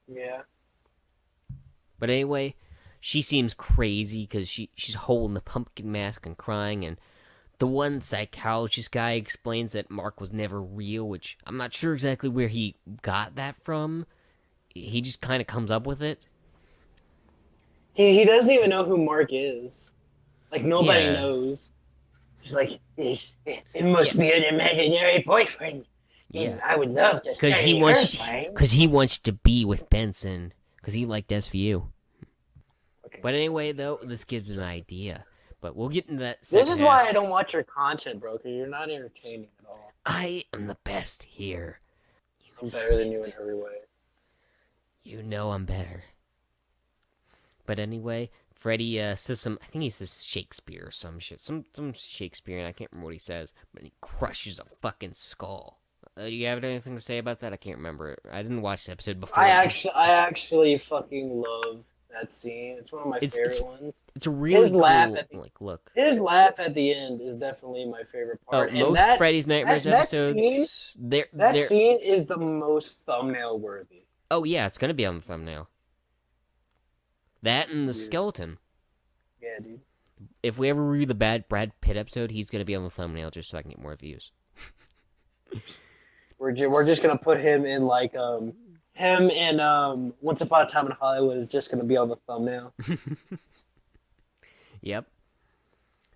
Yeah. But anyway, she seems crazy because she's holding the pumpkin mask and crying, and the one psychologist guy explains that Mark was never real, which I'm not sure exactly where he got that from. He just kind of comes up with it. He doesn't even know who Mark is. Like, nobody knows. He's like, it must be an imaginary boyfriend. And I would love to stay Because he wants to be with Benson. Because he liked SVU. Okay. But anyway, though, this gives an idea. But we'll get into that. This is why I don't watch your content, bro, because you're not entertaining at all. I am the best here. I'm better than you in every way. You know I'm better. But anyway, Freddy says some, I think he says Shakespeare or some shit. Some Shakespeare, and I can't remember what he says. But he crushes a fucking skull. Do you have anything to say about that? I can't remember. I didn't watch the episode before. I actually fucking love that scene. It's one of my favorite ones. It's a really cool look. His laugh at the end is definitely my favorite part. Oh, most Freddy's Nightmares episodes. That scene is the most thumbnail worthy. Oh yeah, it's gonna be on the thumbnail. That and the skeleton. Yeah, dude. If we ever review the bad Brad Pitt episode, he's gonna be on the thumbnail just so I can get more views. We're just gonna put him in like him and Once Upon a Time in Hollywood is just gonna be on the thumbnail. Yep.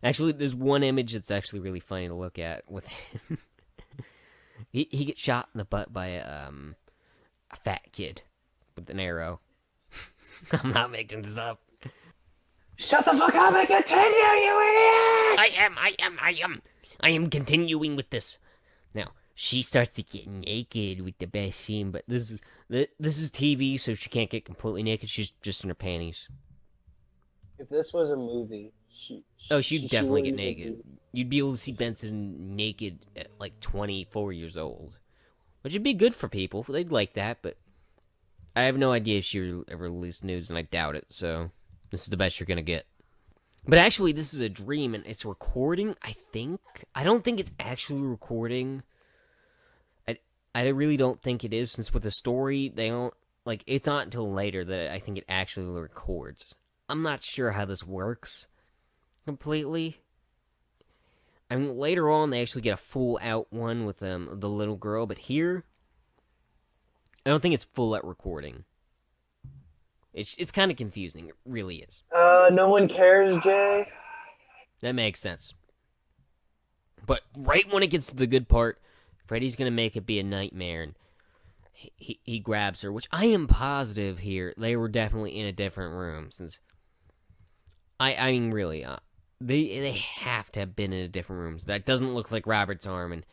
Actually, there's one image that's actually really funny to look at with him. he gets shot in the butt by a fat kid with an arrow. I'm not making this up. Shut the fuck up and continue, you idiot! I am continuing with this. Now, she starts to get naked with the best scene, but this is TV, so she can't get completely naked. She's just in her panties. If this was a movie, she'd definitely get naked. You'd be able to see Benson naked at like 24 years old, which would be good for people. They'd like that, but I have no idea if she ever released news, and I doubt it. So this is the best you're gonna get. But actually, this is a dream, and it's recording. I don't think it's actually recording. I really don't think it is, since with the story, they don't, like, it's not until later that I think it actually records. I'm not sure how this works completely. I mean, later on, they actually get a full-out one with the little girl, but here, I don't think it's full-out recording. It's kind of confusing. It really is. No one cares, Jay. That makes sense. But right when it gets to the good part, Freddy's gonna make it be a nightmare, and he grabs her, which I am positive here they were definitely in a different room, since I mean really, they have to have been in a different room. So that doesn't look like Robert's arm, and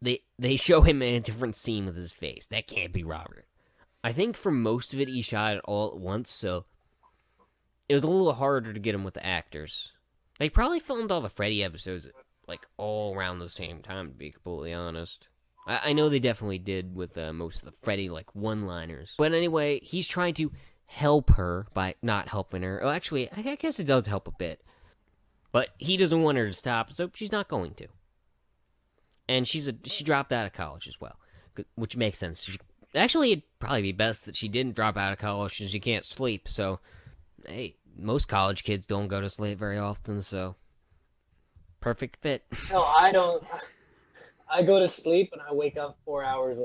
they show him in a different scene with his face. That can't be Robert. I think for most of it, he shot it all at once, so it was a little harder to get him with the actors. They probably filmed all the Freddy episodes, like, all around the same time, to be completely honest. I know they definitely did with most of the Freddy, like, one-liners. But anyway, he's trying to help her by not helping her. Well, actually, I guess it does help a bit. But he doesn't want her to stop, so she's not going to. And she dropped out of college as well, which makes sense. Actually, it'd probably be best that she didn't drop out of college since she can't sleep, so... Hey, most college kids don't go to sleep very often, so... Perfect fit. No, I don't. I go to sleep and I wake up 4 hours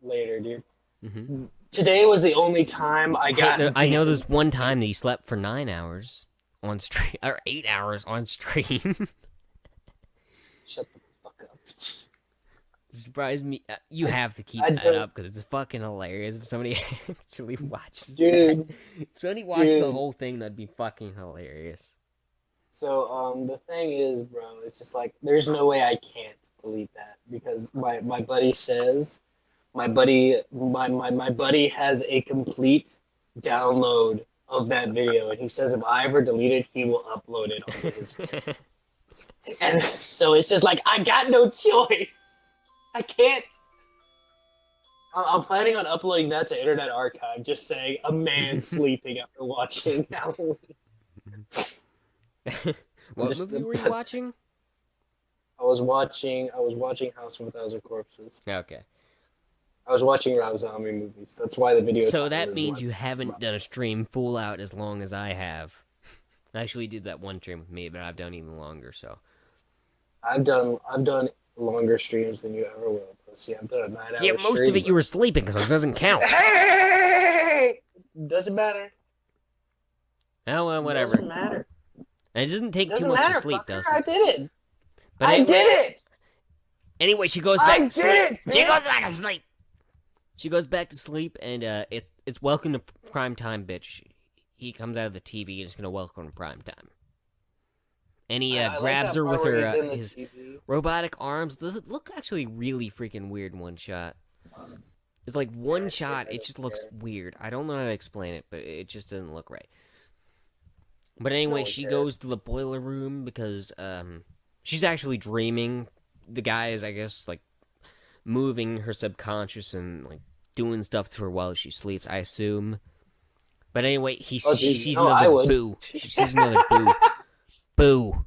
later, dude. Mm-hmm. Today was the only time I got. Hey, I know there's one time that he slept for 9 hours on stream, or 8 hours on stream. Shut the fuck up. Surprised me. You have to keep that up because it's fucking hilarious if somebody actually watches. Dude, if somebody watched the whole thing, that'd be fucking hilarious. So, the thing is, bro, it's just like, there's no way I can't delete that because my buddy says, my buddy has a complete download of that video, and he says if I ever delete it, he will upload it onto his channel. And so it's just like, I got no choice. I can't. I'm planning on uploading that to Internet Archive, just saying a man sleeping after watching Halloween. What movie were you watching? I was watching House of a Thousand Corpses. Okay. I was watching Rob Zombie movies. That's why the video. So that means you haven't done a stream full out as long as I have. I actually did that one stream with me, but I've done even longer. So. I've done longer streams than you ever will, pussy. I've done a 9-hour. Yeah, most of it you were sleeping, so it doesn't count. Hey! Doesn't matter. Oh well, whatever. Doesn't matter. And it doesn't take too much to sleep, does it? I did it. But I did it. Anyway, she goes back to sleep. It, she goes back to sleep. She goes back to sleep, and it's welcome to prime time, bitch. He comes out of the TV and is gonna welcome to prime time. And he grabs her with his robotic arms. Does it look actually really freaking weird in one shot? It's like one shot, it just looks weird. I don't know how to explain it, but it just doesn't look right. But anyway, she goes to the boiler room because she's actually dreaming. The guy is, I guess, like, moving her subconscious and, like, doing stuff to her while she sleeps, I assume. But anyway, she sees another boo. She sees another boo. Boo.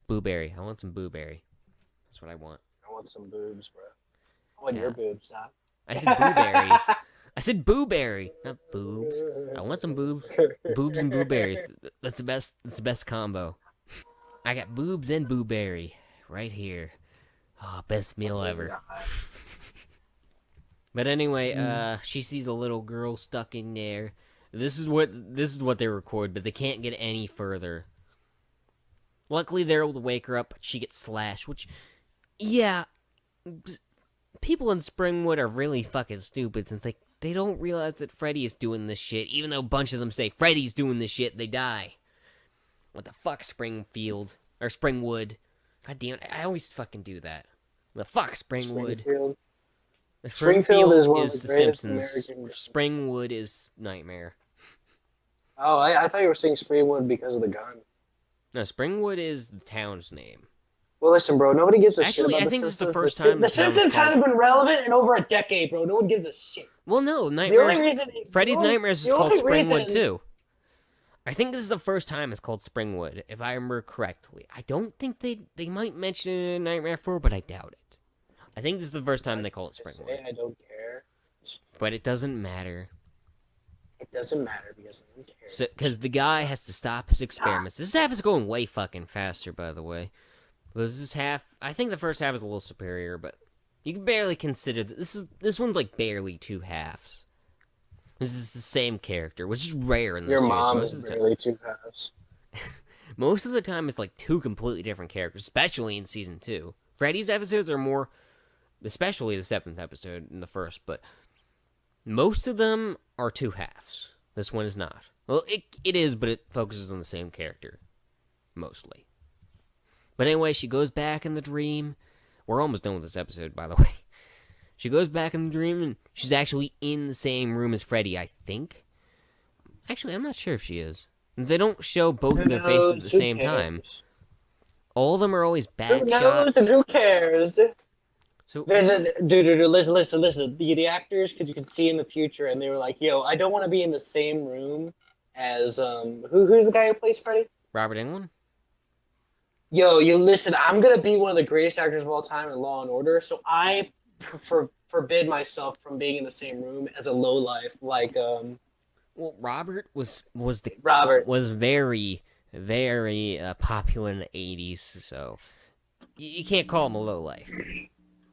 Booberry. I want some booberry. That's what I want. I want some boobs, bro. I want your boobs, Doc. I said booberries. I said booberry, not boobs. I want some boobs. Boobs and booberries. That's the best. That's the best combo. I got boobs and booberry right here. Oh, best meal ever. But anyway, she sees a little girl stuck in there. This is what they record, but they can't get any further. Luckily, they're able to wake her up. But she gets slashed, which, yeah, people in Springwood are really fucking stupid since they don't realize that Freddy is doing this shit. Even though a bunch of them say Freddy's doing this shit, they die. What the fuck, Springfield or Springwood? God damn it! I always fucking do that. The fuck, Springwood. Springfield is one of the Simpsons. Springwood is Nightmare. Oh, I thought you were saying Springwood because of the gun. No, Springwood is the town's name. Well, listen, bro. Nobody gives a shit about I think this is the first time The Simpsons hasn't been relevant in over a decade, bro. No one gives a shit. Well, no, Freddy's Nightmares is called Springwood too. I think this is the first time it's called Springwood, if I remember correctly. I don't think they might mention it in Nightmare 4, but I doubt it. I think this is the first time they call it Springwood. I don't care. But it doesn't matter. It doesn't matter because no one cares. Because the guy has to stop his experiments. This half is going way fucking faster, by the way. This half, I think the first half is a little superior, but you can barely consider that this one's like barely two halves. This is the same character, which is rare in this series. Your mom is barely two halves. Most of the time, it's like two completely different characters, especially in season 2. Freddy's episodes are more, especially the 7th episode and the first, but most of them are two halves. This one is not. Well, it is, but it focuses on the same character, mostly. But anyway, she goes back in the dream. We're almost done with this episode, by the way. She goes back in the dream, and she's actually in the same room as Freddy, I think. Actually, I'm not sure if she is. They don't show both of their faces at the same time. All of them are always back Who shots. knows and who cares? So, Dude, listen. The actors, because you can see in the future, and they were like, "Yo, I don't want to be in the same room as who's the guy who plays Freddy? Robert Englund? Yo, you listen. I'm gonna be one of the greatest actors of all time in Law and Order, so I forbid myself from being in the same room as a lowlife like Well, Robert was very, very popular in the 80s, so you can't call him a lowlife.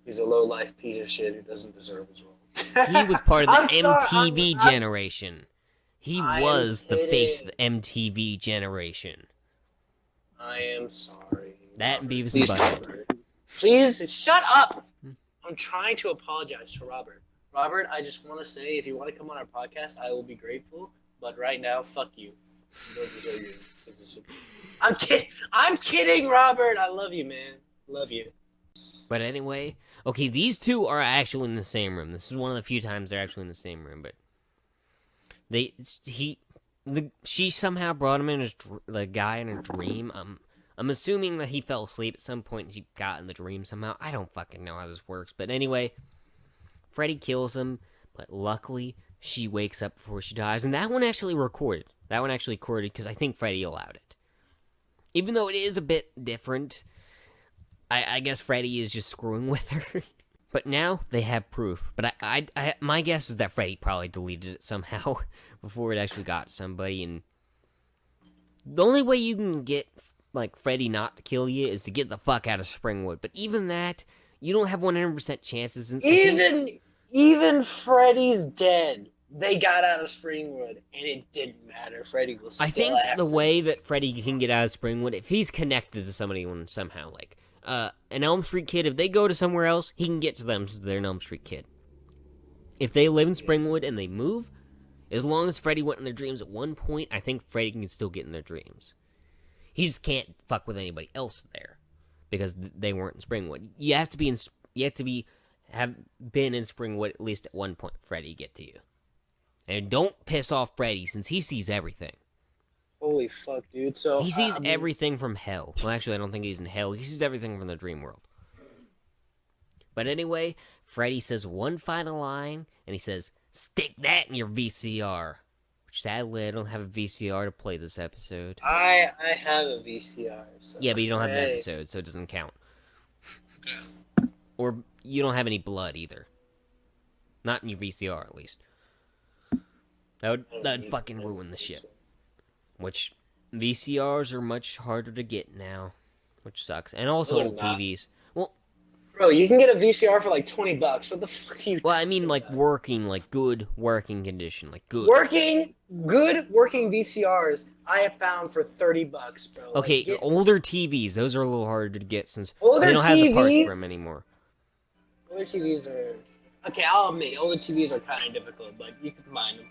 He's a lowlife piece of shit who doesn't deserve his role. He was part of the MTV generation. He was the face of the MTV generation. I am sorry. That and Beavis and Butthead. Please shut up! I'm trying to apologize to Robert. Robert, I just want to say, if you want to come on our podcast, I will be grateful. But right now, fuck you. You don't deserve your. I'm kidding, Robert. I love you, man. Love you. But anyway, okay, these two are actually in the same room. This is one of the few times they're actually in the same room. But she somehow brought him in the guy in her dream. I'm assuming that he fell asleep at some point and he got in the dream somehow. I don't fucking know how this works. But anyway, Freddy kills him, but luckily she wakes up before she dies. And that one actually recorded. Because I think Freddy allowed it. Even though it is a bit different, I guess Freddy is just screwing with her. But now they have proof. But my guess is that Freddy probably deleted it somehow before it actually got somebody. And the only way you can get Freddy not to kill you is to get the fuck out of Springwood. But even that, you don't have 100% chances. And even Freddy's dead. They got out of Springwood, and it didn't matter. Freddy was still I think the way that Freddy can get out of Springwood, if he's connected to somebody somehow, an Elm Street kid, if they go to somewhere else, he can get to them so they're an Elm Street kid. If they live in Springwood and they move, as long as Freddy went in their dreams at one point, I think Freddy can still get in their dreams. He just can't fuck with anybody else there because they weren't in Springwood. You have to have been in Springwood at least at one point for Freddy to get to you. And don't piss off Freddy since he sees everything. Holy fuck, dude. So he sees everything from hell. Well, actually, I don't think he's in hell. He sees everything from the dream world. But anyway, Freddy says one final line, and he says, "Stick that in your VCR." Which, sadly, I don't have a VCR to play this episode. I have a VCR. So yeah, but you don't have the episode, so it doesn't count. Or you don't have any blood, either. Not in your VCR, at least. That'd fucking ruin the shit. Which, VCRs are much harder to get now. Which sucks. And also old TVs. Well, bro, you can get a VCR for like $20. What the fuck are you Well, I mean, good working condition. Good working VCRs I have found for $30, bro. Okay, older TVs, those are a little harder to get since they don't have the parts for them anymore. Older TVs are... Okay, I'll admit, older TVs are kind of difficult, but you can combine them.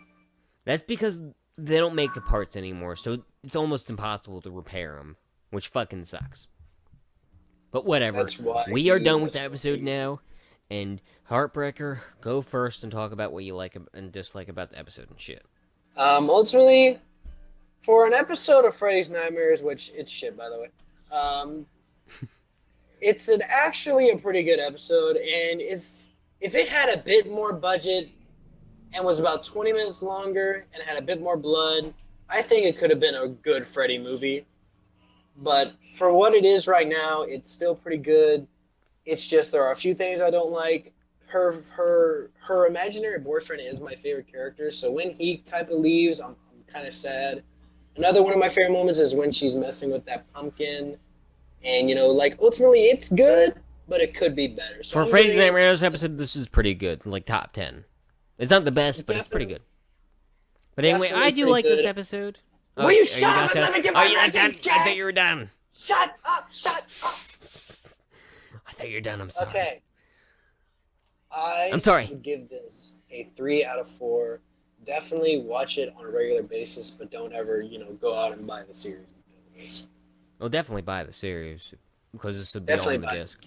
That's because they don't make the parts anymore, so it's almost impossible to repair them, which fucking sucks. But whatever, we are done with the episode now, and Heartbreaker, go first and talk about what you like and dislike about the episode and shit. Ultimately, for an episode of Freddy's Nightmares, which it's shit, by the way, it's actually a pretty good episode, and if it had a bit more budget and was about 20 minutes longer and had a bit more blood, I think it could have been a good Freddy movie. But for what it is right now, it's still pretty good. It's just there are a few things I don't like. Her imaginary boyfriend is my favorite character, so when he type of leaves, I'm kind of sad. Another one of my favorite moments is when she's messing with that pumpkin. And, ultimately it's good, but it could be better. So for Freddy's Nightmares episode, this is pretty good, top 10. It's not the best, but it's pretty good. But anyway, I do like this episode. Will you shut up and let me get my I thought you were done. Shut up! I thought you were done, I'm sorry. Okay. I'm sorry. Would give this a 3 out of 4. Definitely watch it on a regular basis, but don't ever, go out and buy the series. Well, definitely buy the series, because this would be on the disc.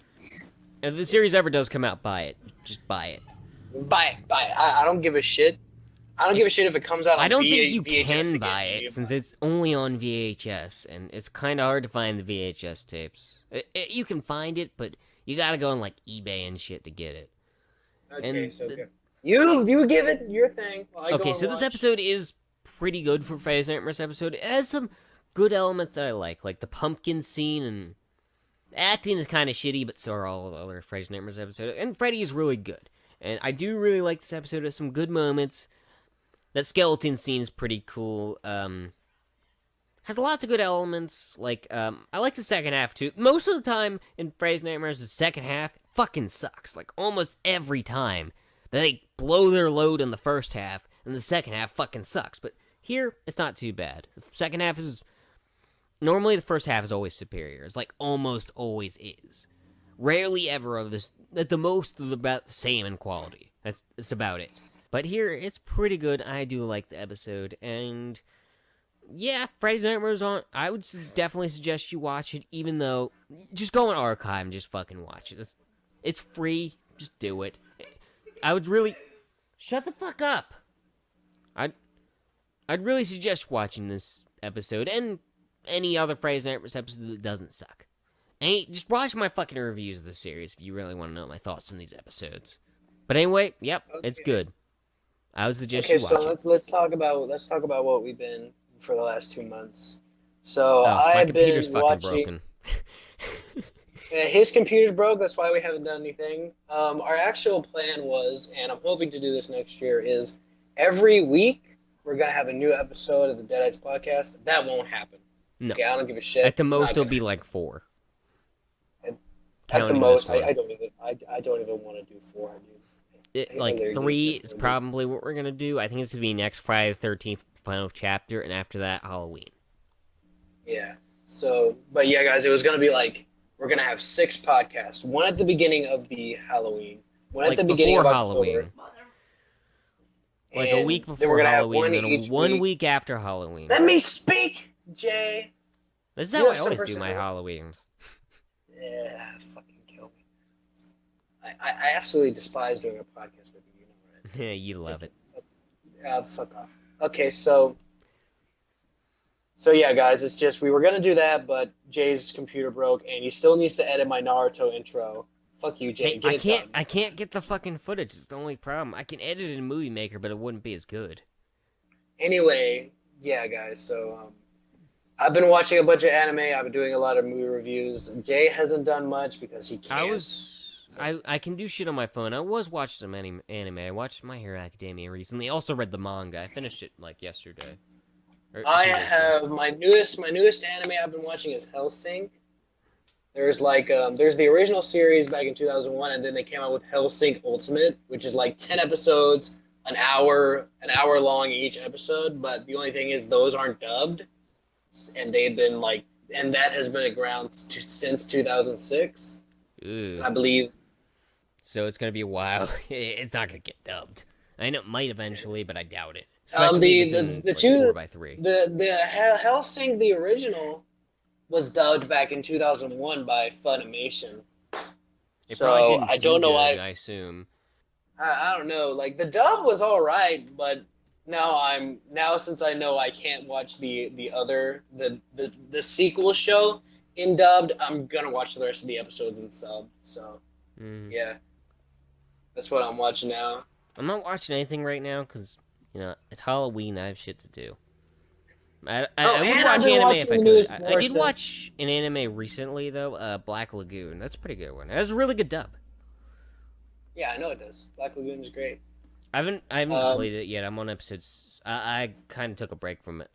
If the series ever does come out, buy it. Just buy it. Buy it. I don't give a shit. I don't give a shit if it comes out on I don't think you VHS can again. buy it since it's only on VHS, and it's kind of hard to find the VHS tapes. You can find it, but you gotta go on like eBay and shit to get it. Okay, so good. You give it your thing. Okay, so this episode is pretty good for Freddy's Nightmares episode. It has some good elements that I like the pumpkin scene, and acting is kind of shitty, but so are all the other Freddy's Nightmares episodes. And Freddy is really good, and I do really like this episode. It has some good moments. That skeleton scene is pretty cool. Has lots of good elements. I like the second half too. Most of the time in Freddy's Nightmares, the second half fucking sucks. Like almost every time they blow their load in the first half, and the second half fucking sucks. But here, it's not too bad. The second half is normally the first half is always superior. It's like almost always is. Rarely ever are this. At the most, they're about the same in quality. That's about it. But here, it's pretty good. I do like the episode. And yeah, Freddy's Nightmares on. I would definitely suggest you watch it, even though just go on Archive and just fucking watch it. It's free. Just do it. I would really shut the fuck up. I'd really suggest watching this episode and any other Freddy's Nightmares episode that doesn't suck. And just watch my fucking reviews of the series if you really want to know my thoughts on these episodes. But anyway, yep, okay. It's good. I would suggest you watch it. Okay, so let's talk about what we've been for the last 2 months. So I've been watching. His computer's broke. That's why we haven't done anything. Our actual plan was, and I'm hoping to do this next year, is every week we're gonna have a new episode of the Deadites podcast. That won't happen. No. Okay, I don't give a shit. At the most, it'll be like 4. At the most, I don't even want to do 4, dude. 3 is probably what we're gonna do. I think it's gonna be next Friday the 13th, final chapter, and after that, Halloween. Yeah. So, but yeah, guys, it was gonna be we're gonna have 6 podcasts. One at the beginning of the Halloween. One at the beginning of Halloween. A week before Halloween, and then 1 week after Halloween. Let me speak, Jay. This is how I always do my Halloweens. Yeah, fucking kill me. I absolutely despise doing a podcast with you, right? Yeah, you love it. Fuck off. Okay, so yeah, guys, it's just we were gonna do that, but Jay's computer broke, and he still needs to edit my Naruto intro. Fuck you, Jay. Hey, I can't get the fucking footage. It's the only problem. I can edit it in Movie Maker, but it wouldn't be as good. Anyway, yeah, guys. So I've been watching a bunch of anime. I've been doing a lot of movie reviews. Jay hasn't done much because he can't. I can do shit on my phone. I was watching some anime. I watched My Hero Academia recently. I also read the manga. I finished it yesterday. I have my newest anime I've been watching is Hellsing. There's there's the original series back in 2001, and then they came out with Hellsing Ultimate, which is 10 episodes, an hour long each episode. But the only thing is those aren't dubbed, and they've been and that has been around since 2006. I believe. So it's gonna be a while. It's not gonna get dubbed. I know it might eventually, but I doubt it. The 4x3. The Hellsing the original was dubbed back in 2001 by Funimation. So I don't know why. I assume. I don't know. The dub was all right, but now since I know I can't watch the sequel show in dubbed, I'm gonna watch the rest of the episodes in sub. So yeah, that's what I'm watching now. I'm not watching anything right now because it's Halloween. I have shit to do. I would watch anime if I could. I did watch an anime recently though, Black Lagoon. That's a pretty good one. It has a really good dub. Yeah, I know it does. Black Lagoon is great. I haven't completed it yet. I'm on episodes. I kind of took a break from it.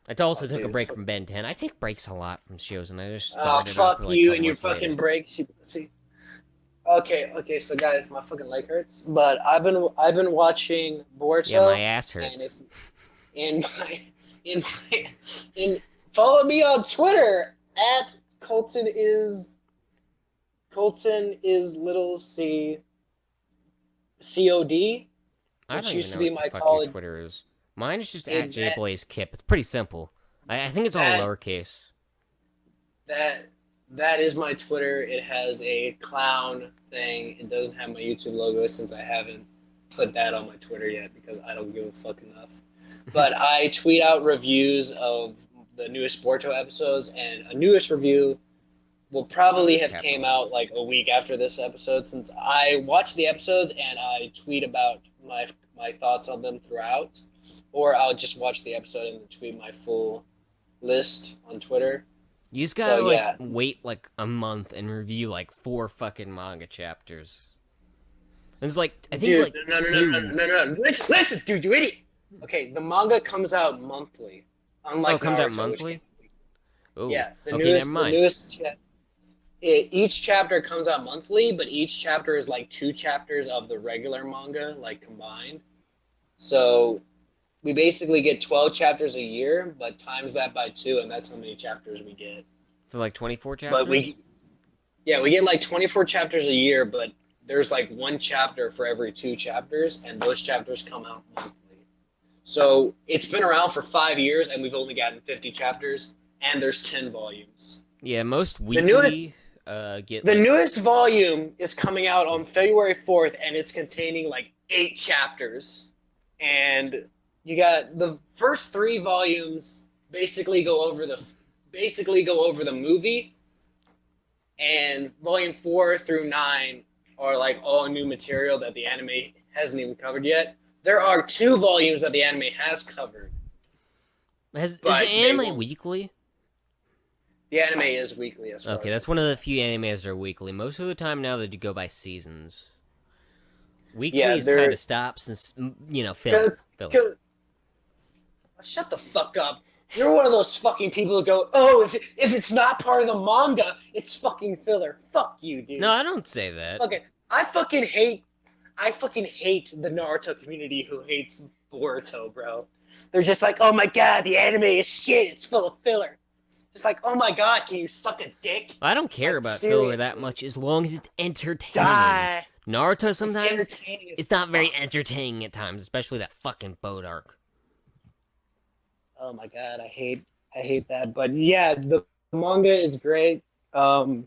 I also took a break from Ben 10. I take breaks a lot from shows, and I just started fuck you and your fucking breaks. See. Okay. So guys, my fucking leg hurts, but I've been watching Boruto. Yeah, my ass hurts. And follow me on Twitter at Colton is little c COD, which used to be my college. Twitter is. Mine is just at JBlazeKip. It's pretty simple. I think it's all lowercase. That is my Twitter. It has a clown thing. It doesn't have my YouTube logo since I haven't put that on my Twitter yet because I don't give a fuck enough. But I tweet out reviews of the newest Boruto episodes, and a newest review will probably have came out like a week after this episode, since I watch the episodes and I tweet about my thoughts on them throughout, or I'll just watch the episode and tweet my full list on Twitter. You just gotta wait like a month and review like 4 fucking manga chapters. It's like I think dude, like no. Listen, dude, you idiot. Okay, the manga comes out monthly. Unlike it comes Naruto, out monthly. Ooh. Yeah, the newest. Each chapter comes out monthly, but each chapter is like 2 chapters of the regular manga, like combined. So we basically get 12 chapters a year, but times that by 2, and that's how many chapters we get. So like 24 chapters? But we get like 24 chapters a year, but there's like 1 chapter for every 2 chapters, and those chapters come out monthly. So it's been around for 5 years, and we've only gotten 50 chapters, and there's 10 volumes. Yeah, most weekly the newest volume is coming out on February 4th, and it's containing like 8 chapters. And you got the first 3 volumes basically go over the movie, and volume 4 through 9 are like all new material that the anime hasn't even covered yet. There are 2 volumes that the anime has covered. Is the anime weekly? The anime is weekly as well. Okay, that's one of the few animes that are weekly. Most of the time now they go by seasons. Weekly is kind of stops and, filler. Shut the fuck up. You're one of those fucking people who go, oh, if it's not part of the manga, it's fucking filler. Fuck you, dude. No, I don't say that. I fucking hate the Naruto community who hates Boruto, bro. They're just like, oh my god, the anime is shit. It's full of filler. Just like, oh my god, can you suck a dick? I don't care about filler that much as long as it's entertaining. Die. Naruto sometimes it's not very entertaining at times, especially that fucking boat arc. Oh my god, I hate that. But yeah, the manga is great. I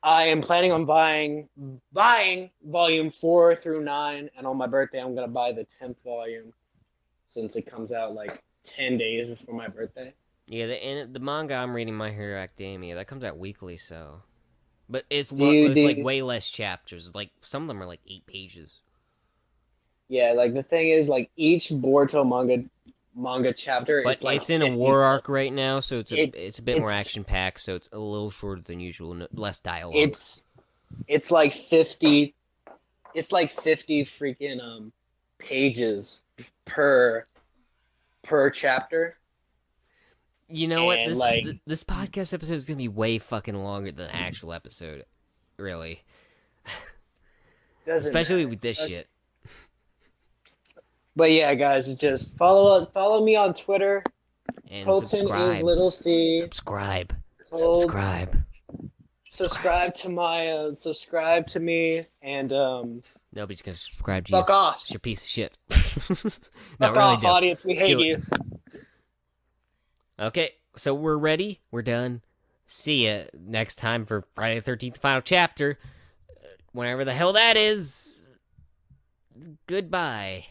am planning on buying volume 4 through 9, and on my birthday I'm gonna buy the 10th volume, since it comes out like 10 days before my birthday. Yeah, the manga I'm reading, My Hero Academia, that comes out weekly, so. But it's like way less chapters. Like some of them are like 8 pages. Yeah, like the thing is, like each Boruto manga chapter but is like it's in a war arc right now, so it's a bit more action packed, so it's a little shorter than usual, less dialogue. It's like 50 freaking pages per chapter. You know what? This podcast episode is gonna be way fucking longer than the actual episode, really. Especially with this shit. But yeah, guys, just follow me on Twitter. And Colton subscribe. Is little C. Subscribe. Subscribe to me, and nobody's gonna subscribe to you. Fuck off. You're a piece of shit. Fuck off, audience. We hate you. Okay, so we're ready. We're done. See ya next time for Friday the 13th final chapter. Whenever the hell that is. Goodbye.